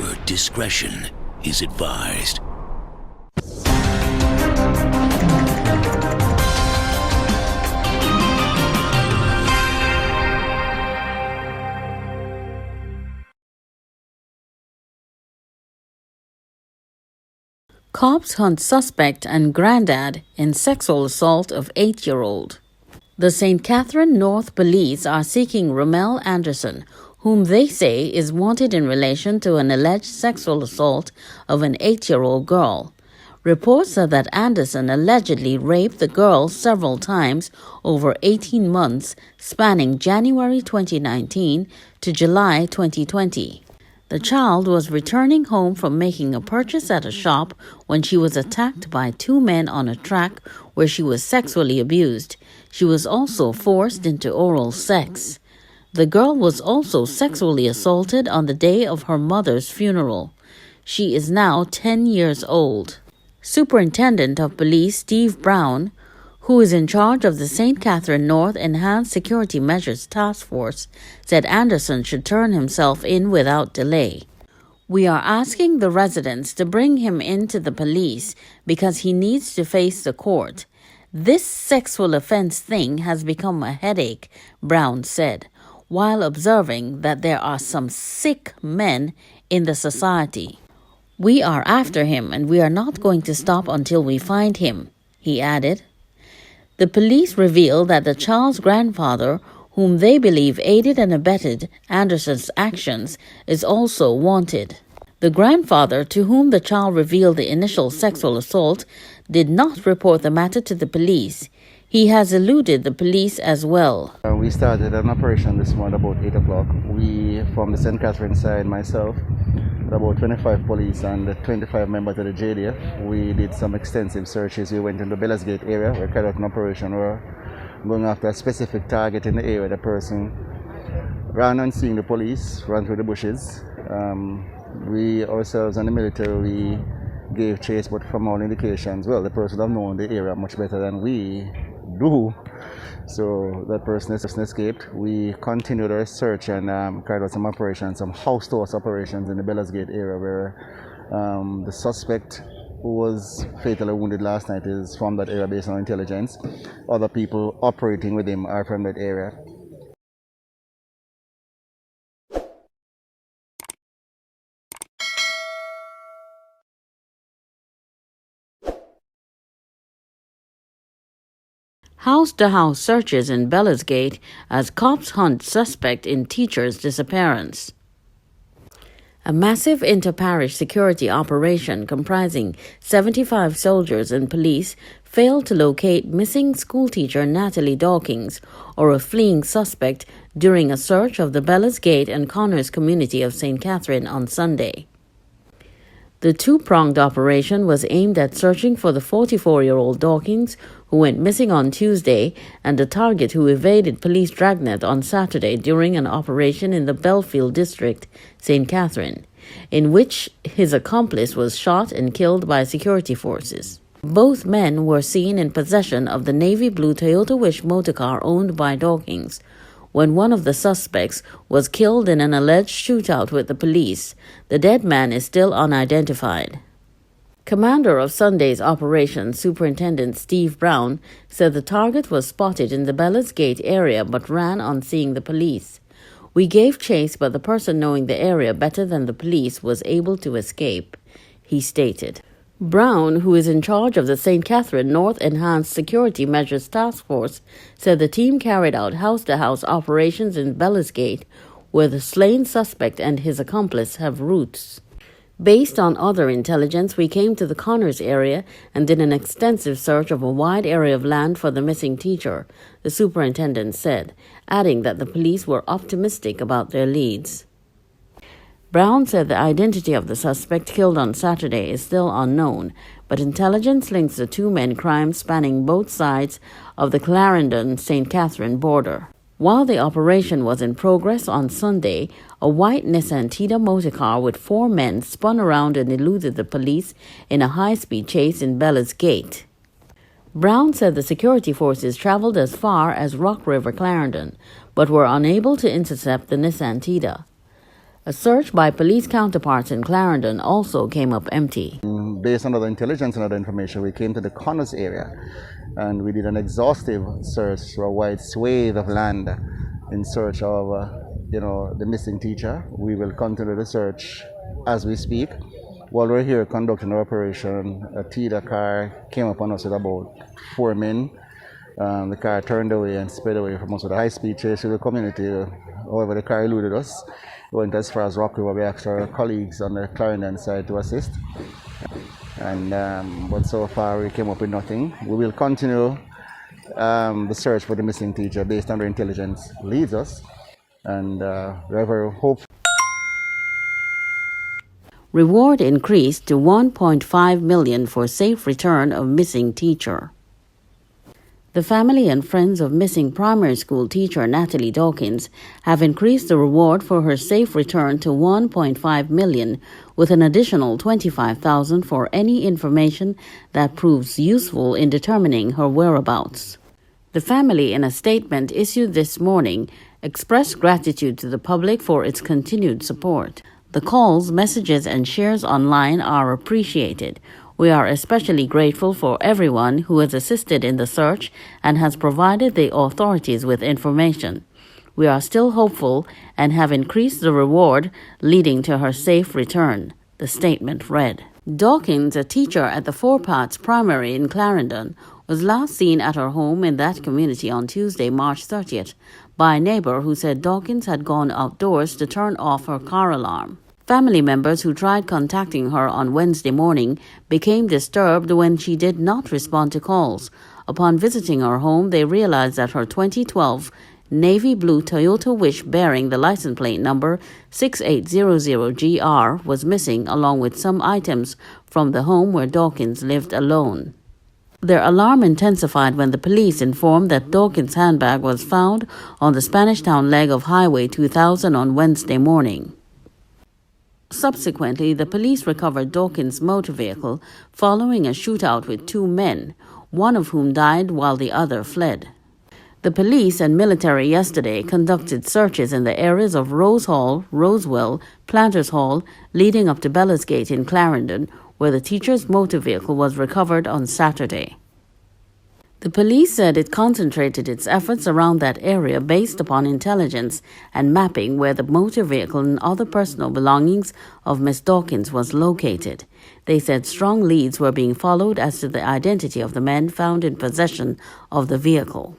Viewer discretion is advised. Cops hunt suspect and granddad in sexual assault of 8-year-old. The St. Catherine North Police are seeking Rommel Anderson, whom they say is wanted in relation to an alleged sexual assault of an 8-year-old girl. Reports said that Anderson allegedly raped the girl several times over 18 months, spanning January 2019 to July 2020. The child was returning home from making a purchase at a shop when she was attacked by 2 men on a track where she was sexually abused. She was also forced into oral sex. The girl was also sexually assaulted on the day of her mother's funeral. She is now 10 years old. Superintendent of Police Steve Brown, who is in charge of the St. Catherine North Enhanced Security Measures Task Force, said Anderson should turn himself in without delay. "We are asking the residents to bring him into the police because he needs to face the court. This sexual offense thing has become a headache," Brown said, while observing that there are some sick men in the society. "We are after him and we are not going to stop until we find him," he added. The police revealed that the child's grandfather, whom they believe aided and abetted Anderson's actions, is also wanted. The grandfather, to whom the child revealed the initial sexual assault, did not report the matter to the police. He has eluded the police as well. We started an operation this morning about 8 o'clock. We, from the St. Catherine side, myself, about 25 police and 25 members of the JDF, we did some extensive searches. We went into Bellas Gate area. We carried out an operation. We're going after a specific target in the area. The person ran on seeing the police, ran through the bushes. We ourselves and the military, we gave chase, but from all indications, well, the person have known the area much better than we do. So that person escaped. We continued our search and carried out some operations, some house-to-house operations in the Bellas Gate area where the suspect who was fatally wounded last night is from that area based on intelligence. Other people operating with him are from that area. House-to-house searches in Bellas Gate as cops hunt suspect in teacher's disappearance. A massive inter-parish security operation comprising 75 soldiers and police failed to locate missing schoolteacher Natalie Dawkins or a fleeing suspect during a search of the Bellas Gate and Connors community of St. Catherine on Sunday. The two-pronged operation was aimed at searching for the 44-year-old Dawkins, who went missing on Tuesday, and the target who evaded police dragnet on Saturday during an operation in the Belfield district, St. Catherine, in which his accomplice was shot and killed by security forces. Both men were seen in possession of the navy blue Toyota Wish motorcar owned by Dawkins, when one of the suspects was killed in an alleged shootout with the police. The dead man is still unidentified. Commander of Sunday's operation, Superintendent Steve Brown, said the target was spotted in the Bellas Gate area but ran on seeing the police. "We gave chase, but the person knowing the area better than the police was able to escape," he stated. Brown, who is in charge of the St. Catherine North Enhanced Security Measures Task Force, said the team carried out house-to-house operations in Bellas Gate, where the slain suspect and his accomplice have roots. "Based on other intelligence, we came to the Connors area and did an extensive search of a wide area of land for the missing teacher," the superintendent said, adding that the police were optimistic about their leads. Brown said the identity of the suspect killed on Saturday is still unknown, but intelligence links the two-men crime spanning both sides of the Clarendon-St. Catherine border. While the operation was in progress on Sunday, a white Nissan Tida motorcar with 4 men spun around and eluded the police in a high-speed chase in Bellas Gate. Brown said the security forces traveled as far as Rock River, Clarendon, but were unable to intercept the Nissan Tida. A search by police counterparts in Clarendon also came up empty. Based on other intelligence and other information, we came to the Connors area and we did an exhaustive search for a wide swathe of land in search of the missing teacher. We will continue the search as we speak. While we're here conducting our operation, a TIDA car came upon us with about 4 men. The car turned away and sped away from us with a high-speed chase through the community. However, the car eluded us. We went as far as Rock River. We asked our colleagues on the Clarendon side to assist. But so far we came up with nothing. We will continue the search for the missing teacher based on where intelligence leads us. And we're hopeful. Reward increased to $1.5 million for safe return of missing teacher. The family and friends of missing primary school teacher Natalie Dawkins have increased the reward for her safe return to $1.5 million, with an additional $25,000 for any information that proves useful in determining her whereabouts. The family, in a statement issued this morning, expressed gratitude to the public for its continued support. The calls, messages, and shares online are appreciated. We are especially grateful for everyone who has assisted in the search and has provided the authorities with information. We are still hopeful and have increased the reward, leading to her safe return, the statement read. Dawkins, a teacher at the Four Parts Primary in Clarendon, was last seen at her home in that community on Tuesday, March 30th, by a neighbor who said Dawkins had gone outdoors to turn off her car alarm. Family members who tried contacting her on Wednesday morning became disturbed when she did not respond to calls. Upon visiting her home, they realized that her 2012 navy blue Toyota Wish bearing the license plate number 6800GR was missing, along with some items from the home where Dawkins lived alone. Their alarm intensified when the police informed that Dawkins' handbag was found on the Spanish Town leg of Highway 2000 on Wednesday morning. Subsequently, the police recovered Dawkins' motor vehicle following a shootout with 2 men, one of whom died while the other fled. The police and military yesterday conducted searches in the areas of Rose Hall, Rosewell, Planters Hall, leading up to Bellas Gate in Clarendon, where the teacher's motor vehicle was recovered on Saturday. The police said it concentrated its efforts around that area based upon intelligence and mapping where the motor vehicle and other personal belongings of Miss Dawkins was located. They said strong leads were being followed as to the identity of the men found in possession of the vehicle.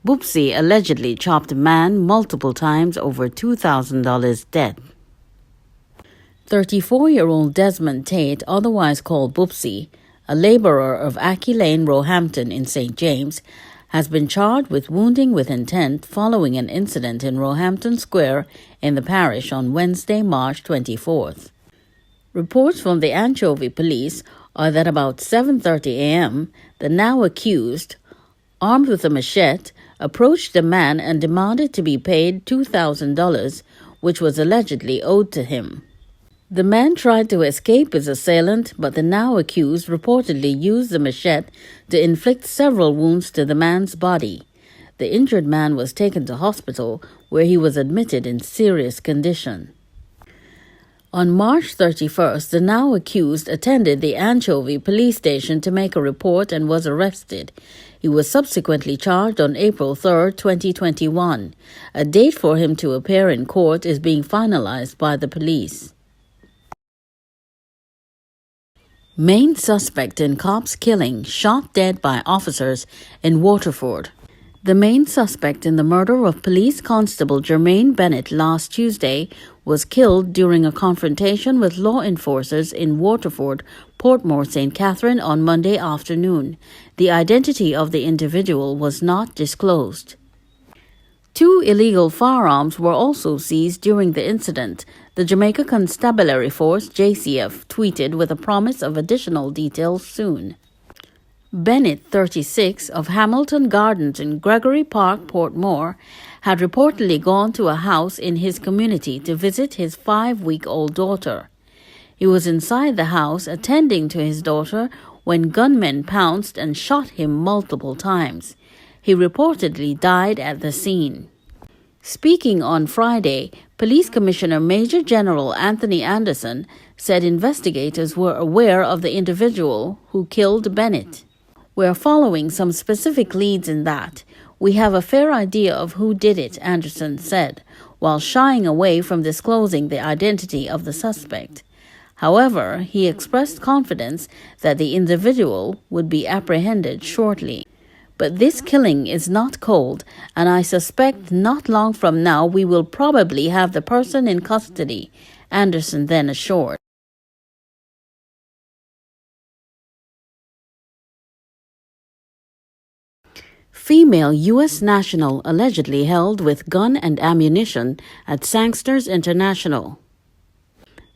Boopsie allegedly chopped man multiple times over $2,000 debt. 34-year-old Desmond Tate, otherwise called Boopsie, a laborer of Aki Lane, Roehampton in St. James, has been charged with wounding with intent following an incident in Roehampton Square in the parish on Wednesday, March 24th. Reports from the Anchovy police are that about 7:30 a.m., the now accused, armed with a machete, approached the man and demanded to be paid $2,000, which was allegedly owed to him. The man tried to escape his assailant, but the now accused reportedly used the machete to inflict several wounds to the man's body. The injured man was taken to hospital, where he was admitted in serious condition. On March 31st, the now accused attended the Anchovy police station to make a report and was arrested. He was subsequently charged on April 3, 2021. A date for him to appear in court is being finalized by the police. Main suspect in cops' killing shot dead by officers in Waterford. The main suspect in the murder of Police Constable Jermaine Bennett last Tuesday was killed during a confrontation with law enforcers in Waterford, Portmore St. Catherine on Monday afternoon. The identity of the individual was not disclosed. 2 illegal firearms were also seized during the incident. The Jamaica Constabulary Force, JCF, tweeted with a promise of additional details soon. Bennett, 36, of Hamilton Gardens in Gregory Park, Portmore, had reportedly gone to a house in his community to visit his 5-week-old daughter. He was inside the house attending to his daughter when gunmen pounced and shot him multiple times. He reportedly died at the scene. Speaking on Friday, Police Commissioner Major General Anthony Anderson said investigators were aware of the individual who killed Bennett. "We're following some specific leads in that. We have a fair idea of who did it," Anderson said, while shying away from disclosing the identity of the suspect. However, he expressed confidence that the individual would be apprehended shortly. "But this killing is not cold, and I suspect not long from now we will probably have the person in custody," Anderson then assured. Female U.S. national allegedly held with gun and ammunition at Sangsters International.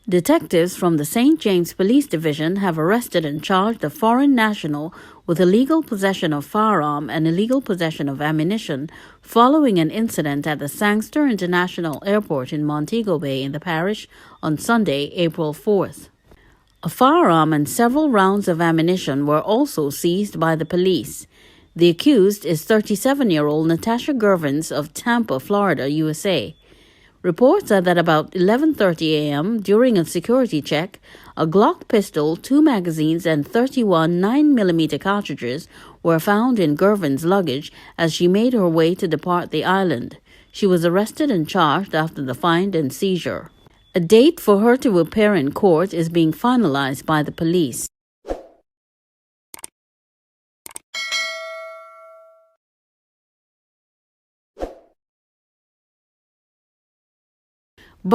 Detectives from the St. James Police Division have arrested and charged a foreign national with illegal possession of firearm and illegal possession of ammunition following an incident at the Sangster International Airport in Montego Bay in the parish on Sunday, April 4th. A firearm and several rounds of ammunition were also seized by the police. The accused is 37-year-old Natasha Gervins of Tampa, Florida, USA. Reports are that about 11:30 a.m., during a security check, a Glock pistol, 2 magazines, and 31 9mm cartridges were found in Gervin's luggage as she made her way to depart the island. She was arrested and charged after the find and seizure. A date for her to appear in court is being finalized by the police.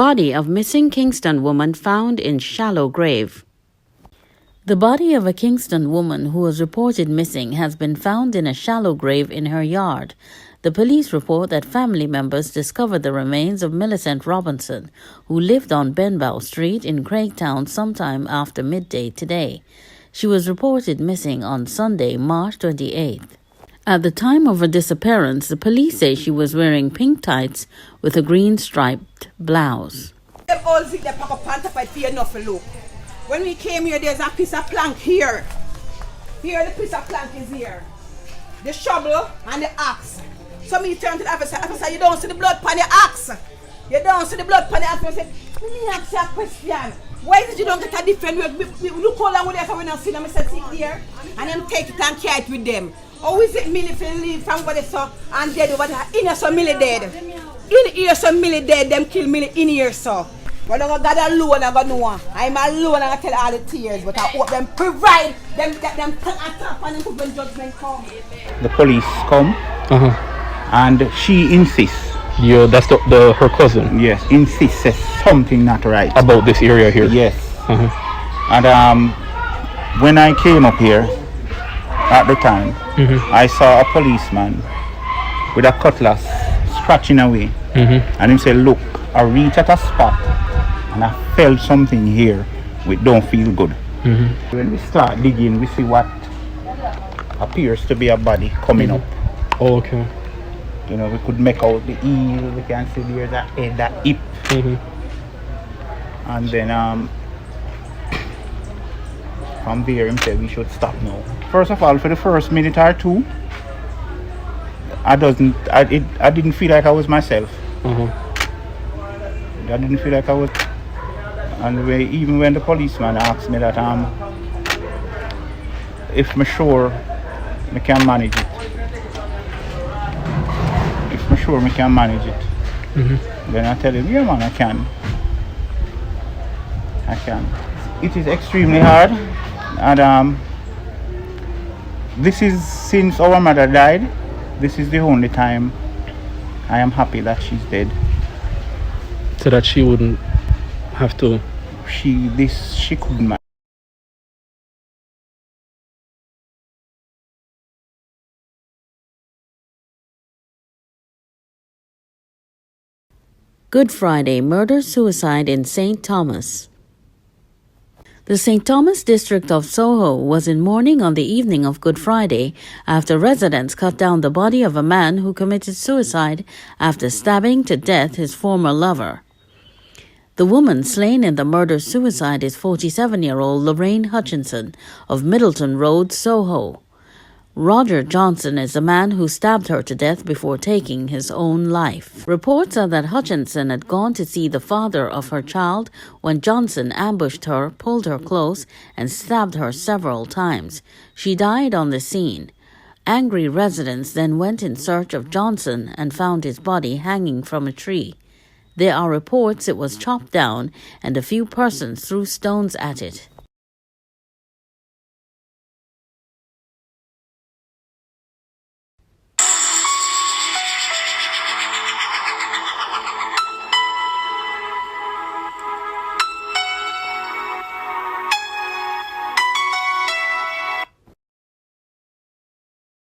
Body of missing Kingston woman found in shallow grave. The body of a Kingston woman who was reported missing has been found in a shallow grave in her yard. The police report that family members discovered the remains of Millicent Robinson, who lived on Benbow Street in Craigtown sometime after midday today. She was reported missing on Sunday, March 28th. At the time of her disappearance, the police say she was wearing pink tights with a green striped blouse. When we came here, there's a piece of plank here. Here, the piece of plank is here. The shovel and the axe. So me turn to the officer. Officer, you don't see the blood on the axe. You don't see the blood on the axe. I said, let me ask you a question. Why did you don't get a different way? Look how long we there, so we don't see them. I said, sit there. And then take it and carry it with them. How is it Millie for leave from what they saw and dead over there? In here, so Millie dead. In here, so Millie dead. Them kill Millie in here, so. But I'm God alone, I'm going to know. I'm alone, I'm going to tell all the tears. But I hope them provide them attack and then when judgment come. The police come and she insists. Yeah, that's her cousin. Yes, insists there's something not right about this area here. Yes. And when I came up here at the time, I saw a policeman with a cutlass scratching away, and he said, "Look, I reached at a spot and I felt something here which don't feel good." When we start digging, we see what appears to be a body coming up. Oh, okay. You know, we could make out the heel, we can see there's a head, that hip. And then from there him said we should stop now. First of all, for the first minute or two, I didn't feel like I was myself. I didn't feel like I was. And even when the policeman asked me that if I'm sure I can manage it. If I'm sure I can manage it. Then I tell him, yeah man, I can. It is extremely hard, and this is since our mother died. This is the only time I am happy that she's dead. So that she wouldn't have to. She couldn't manage. Good Friday, murder-suicide in St. Thomas. The St. Thomas district of Soho was in mourning on the evening of Good Friday after residents cut down the body of a man who committed suicide after stabbing to death his former lover. The woman slain in the murder-suicide is 47-year-old Lorraine Hutchinson of Middleton Road, Soho. Roger Johnson is the man who stabbed her to death before taking his own life. Reports are that Hutchinson had gone to see the father of her child when Johnson ambushed her, pulled her close, and stabbed her several times. She died on the scene. Angry residents then went in search of Johnson and found his body hanging from a tree. There are reports it was chopped down and a few persons threw stones at it.